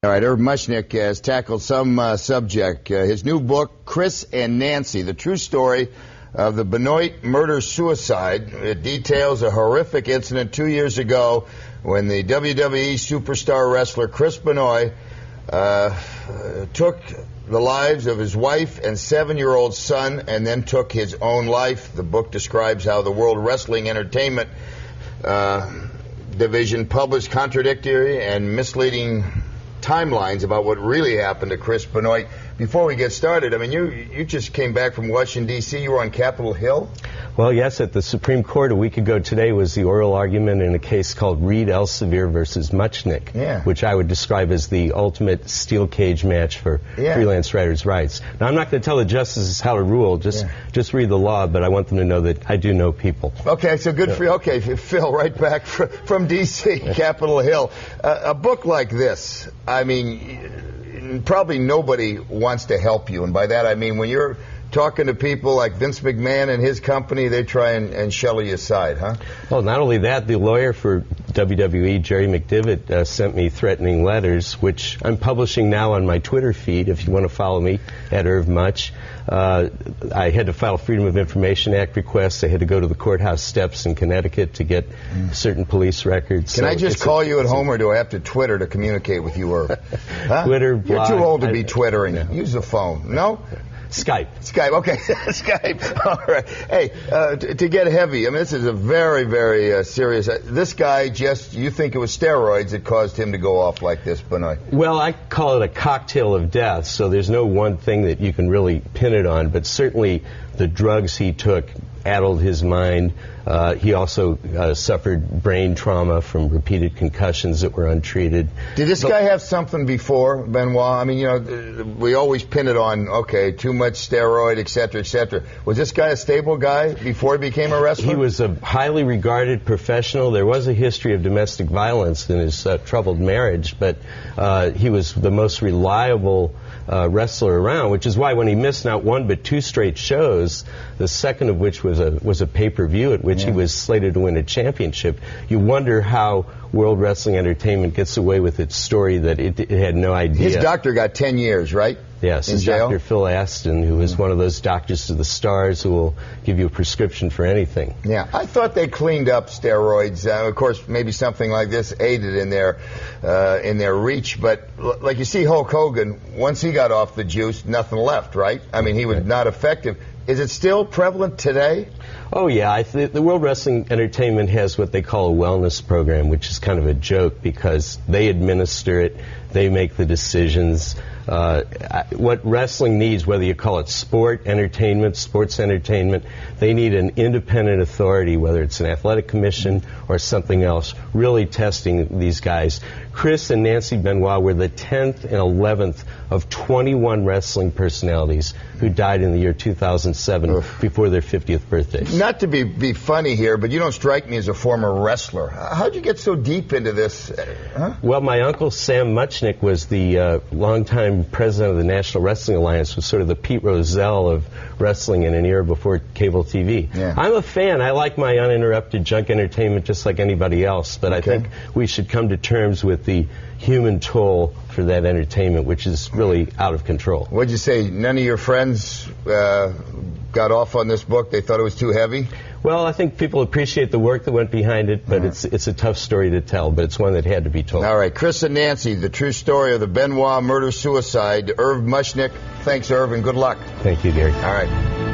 All right, Irvin Muchnick has tackled some subject. His new book, Chris and Nancy, the true story of the Benoit murder-suicide. It details a horrific incident 2 years ago when the WWE superstar wrestler Chris Benoit took the lives of his wife and 7-year-old son and then took his own life. The book describes how the World Wrestling Entertainment Division published contradictory and misleading timelines about what really happened to Chris Benoit. Before we get started, I mean, you just came back from Washington, D.C. You were on Capitol Hill? Well, yes, at the Supreme Court a week ago today was the oral argument in a case called Reed Elsevier versus Muchnick, which I would describe as the ultimate steel cage match for freelance writers' rights. Now, I'm not going to tell the justices how to rule, just read the law, but I want them to know that I do know people. Okay, so good for you. Okay, Phil, right back from D.C., Capitol Hill. A book like this, I mean, probably nobody wants to help you, and by that I mean when you're talking to people like Vince McMahon and his company, they try and shell you aside, huh? Well, not only that, the lawyer for WWE, Jerry McDivitt, sent me threatening letters, which I'm publishing now on my Twitter feed, if you want to follow me, at Irv Much. I had to file Freedom of Information Act requests. I had to go to the courthouse steps in Connecticut to get certain police records. Can I just call you at home, or do I have to Twitter to communicate with you? Or huh? Twitter, blog. You're too old to be Twittering. No. Use the phone. No? Skype. Okay. Skype. All right. Hey, to get heavy, I mean, this is a very, very serious. This guy you think it was steroids that caused him to go off like this, Benoit? Well, I call it a cocktail of death, so there's no one thing that you can really pin it on, but certainly the drugs he took addled his mind. He also suffered brain trauma from repeated concussions that were untreated. Did this guy have something before, Benoit? I mean, you know, we always pin it on, okay, too much steroid, et cetera, et cetera. Was this guy a stable guy before he became a wrestler? He was a highly regarded professional. There was a history of domestic violence in his troubled marriage, but he was the most reliable wrestler around, which is why when he missed not one but 2 straight shows, the second of which was a pay-per-view at which he was slated to win a championship, you wonder how World Wrestling Entertainment gets away with its story that it had no idea. His doctor got 10 years, right? Yes, it's Dr. Phil Aston, who is one of those doctors to the stars who will give you a prescription for anything. Yeah, I thought they cleaned up steroids. Of course, maybe something like this aided in their reach. But like you see Hulk Hogan, once he got off the juice, nothing left, right? I mean, he was not effective. Is it still prevalent today? Oh, yeah. The World Wrestling Entertainment has what they call a wellness program, which is kind of a joke because they administer it, they make the decisions. What wrestling needs, whether you call it sport entertainment, sports entertainment, they need an independent authority, whether it's an athletic commission or something else, really testing these guys. Chris and Nancy Benoit were the 10th and 11th of 21 wrestling personalities who died in the year 2007 before their 50th birthdays. Not to be funny here, but you don't strike me as a former wrestler. How'd you get so deep into this? Huh? Well, my uncle Sam Muchnick was the longtime president of the National Wrestling Alliance, was sort of the Pete Rozelle of wrestling in an era before cable TV. Yeah. I'm a fan. I like my uninterrupted junk entertainment just like anybody else, but I think we should come to terms with the human toll for that entertainment, which is really out of control. What'd you say? None of your friends got off on this book? They thought it was too heavy? Well, I think people appreciate the work that went behind it, but it's a tough story to tell, but it's one that had to be told. All right, Chris and Nancy, the true story of the Benoit murder-suicide. Irv Muchnick. Thanks, Irv, and good luck. Thank you, Gary. All right.